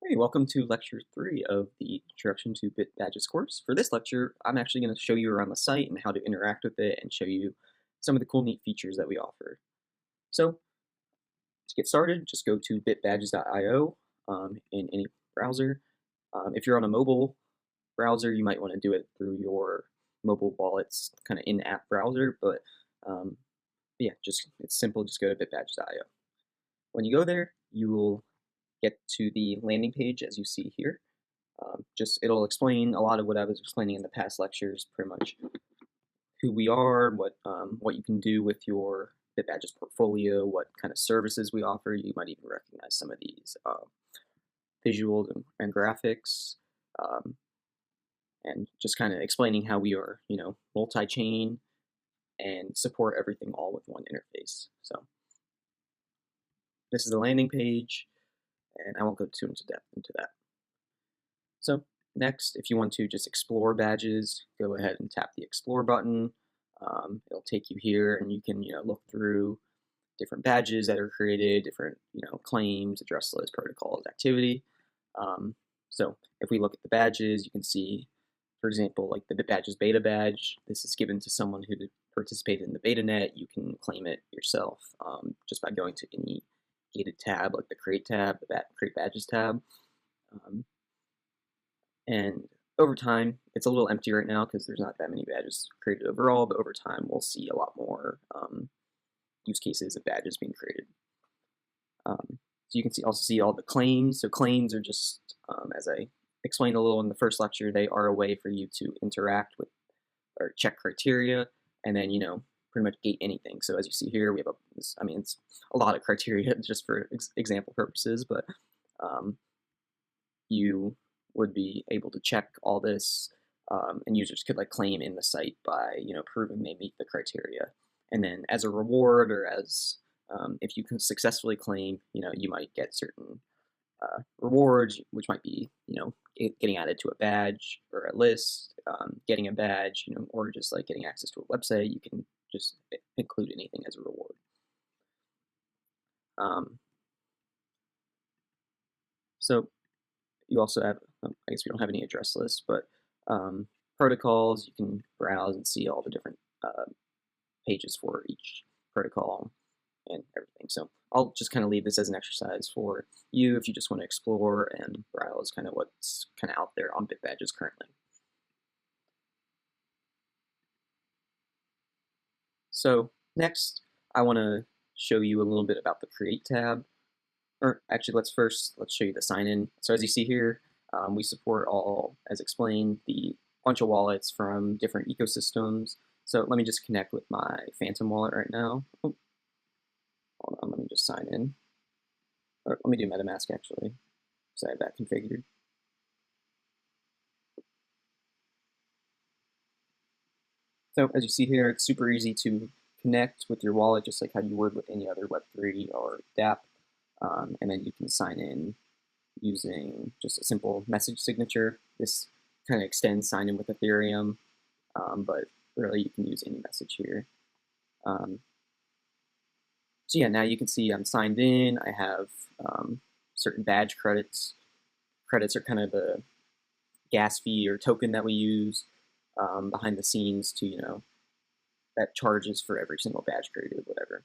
Hey, welcome to lecture 3 of the Introduction to BitBadges course. For this lecture, I'm actually going to show you around the site and how to interact with it and show you some of the cool neat features that we offer. So to get started, just go to bitbadges.io in any browser. If you're on a mobile browser, you might want to do it through your mobile wallet's kind of in-app browser, but yeah, it's simple. Just go to bitbadges.io. When you go there, you will get to the landing page as you see here. It'll explain a lot of what I was explaining in the past lectures, pretty much who we are, what you can do with your BitBadges portfolio, what kind of services we offer. You might even recognize some of these visuals and graphics, and just kind of explaining how we are, multi-chain and support everything all with one interface. So this is the landing page, and I won't go too into depth into that. So next, if you want to just explore badges, go ahead and tap the Explore button. It'll take you here, and you can look through different badges that are created, different claims, address list, protocols, activity. So if we look at the badges, you can see, for example, like the BitBadges beta badge. This is given to someone who participated in the beta net. You can claim it yourself just by going to any gated tab, like the Create tab, the Create Badges tab. And over time, it's a little empty right now because there's not that many badges created overall, but over time we'll see a lot more use cases of badges being created. So you can also see all the claims. So claims are just, as I explained a little in the first lecture, they are a way for you to interact with or check criteria and then, pretty much gate anything. So as you see here, we have it's a lot of criteria just for example purposes, but you would be able to check all this, and users could claim in the site by proving they meet the criteria. And then as a reward, or as if you can successfully claim, you might get certain rewards, which might be getting added to a badge or a list, getting a badge, or just getting access to a website. You can just include anything as a reward. So you also have, I guess we don't have any address lists, but protocols. You can browse and see all the different pages for each protocol and everything. So I'll just kind of leave this as an exercise for you if you just want to explore and browse kind of what's kind of out there on BitBadges currently. So next, I want to show you a little bit about the Create tab. Or actually, let's show you the sign-in. So as you see here, we support all, as explained, the bunch of wallets from different ecosystems. So let me just connect with my Phantom wallet right now. Oh, hold on, let me just sign in. Or let me do MetaMask actually, because I have that configured. So as you see here, it's super easy to connect with your wallet, just like how you would with any other Web3 or dApp. And then you can sign in using just a simple message signature. This kind of extends sign in with Ethereum, but really you can use any message here. So yeah, now you can see I'm signed in. I have certain badge credits. Credits are kind of the gas fee or token that we use behind the scenes to, that charges for every single badge created, whatever.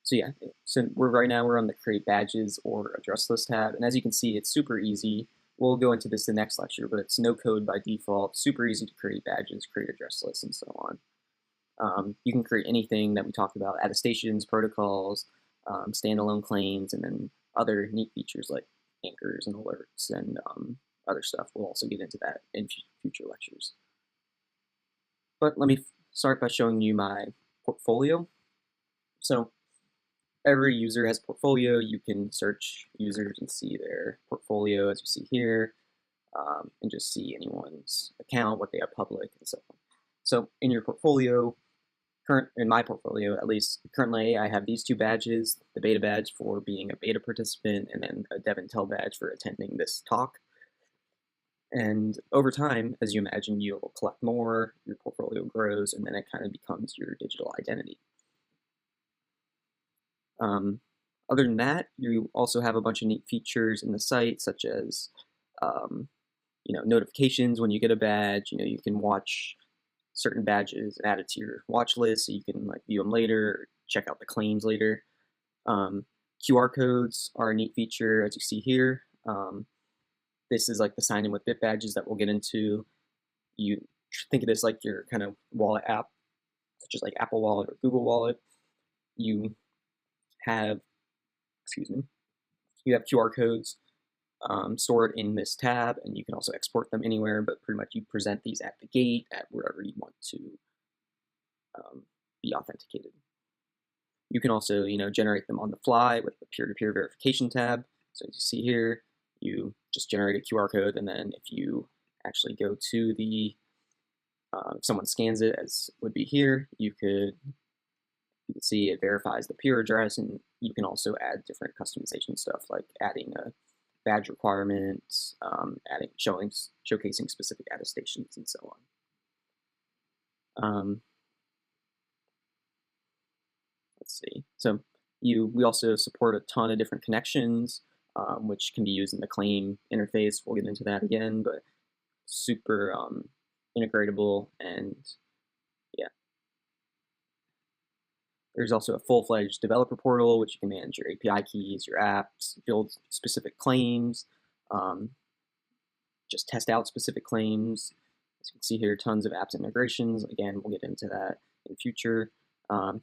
So yeah, so right now we're on the Create Badges or Address List tab, and as you can see, it's super easy. We'll go into this the next lecture, but it's no code by default, super easy to create badges, create address lists, and so on. You can create anything that we talked about, attestations, protocols, standalone claims, and then other neat features like anchors and alerts and other stuff. We'll also get into that in future lectures. But let me start by showing you my portfolio. So every user has a portfolio. You can search users and see their portfolio, as you see here, and just see anyone's account, what they have public, and so on. So in your portfolio, in my portfolio at least, currently I have these two badges, the beta badge for being a beta participant, and then a Dev and Tell badge for attending this talk. And over time, as you imagine, you'll collect more, your portfolio grows, and then it kind of becomes your digital identity. Other than that, you also have a bunch of neat features in the site, such as um, notifications when you get a badge. You can watch certain badges added to your watch list, so you can like view them later, or check out the claims later. QR codes are a neat feature, as you see here. This is like the sign in with BitBadges that we'll get into. You think of this like your kind of wallet app, such as like Apple Wallet or Google Wallet. You have, excuse me, you have QR codes stored in this tab, and you can also export them anywhere, but pretty much you present these at the gate at wherever you want to be authenticated. You can also, generate them on the fly with the peer-to-peer verification tab. So as you see here, you just generate a QR code, and then if you actually go to the, if someone scans it, as would be here, you can see it verifies the peer address, and you can also add different customization stuff like adding a badge requirements, showcasing specific attestations, and so on. Let's see. So we also support a ton of different connections, which can be used in the claim interface. We'll get into that again, but super integratable, and yeah. There's also a full-fledged developer portal, which you can manage your API keys, your apps, build specific claims, just test out specific claims. As you can see here, tons of apps integrations. Again, we'll get into that in future.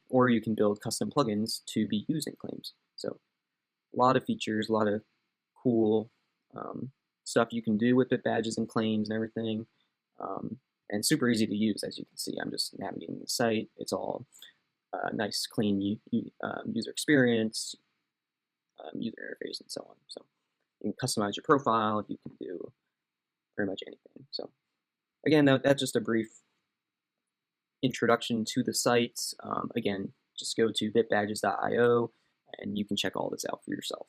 Or you can build custom plugins to be used in claims. So a lot of features, a lot of cool stuff you can do with BitBadges and claims and everything. And super easy to use, as you can see. I'm just navigating the site. It's all nice, clean user experience, user interface, and so on. So you can customize your profile. You can do pretty much anything. So again, that's just a brief introduction to the site. Again, just go to bitbadges.io and you can check all this out for yourself.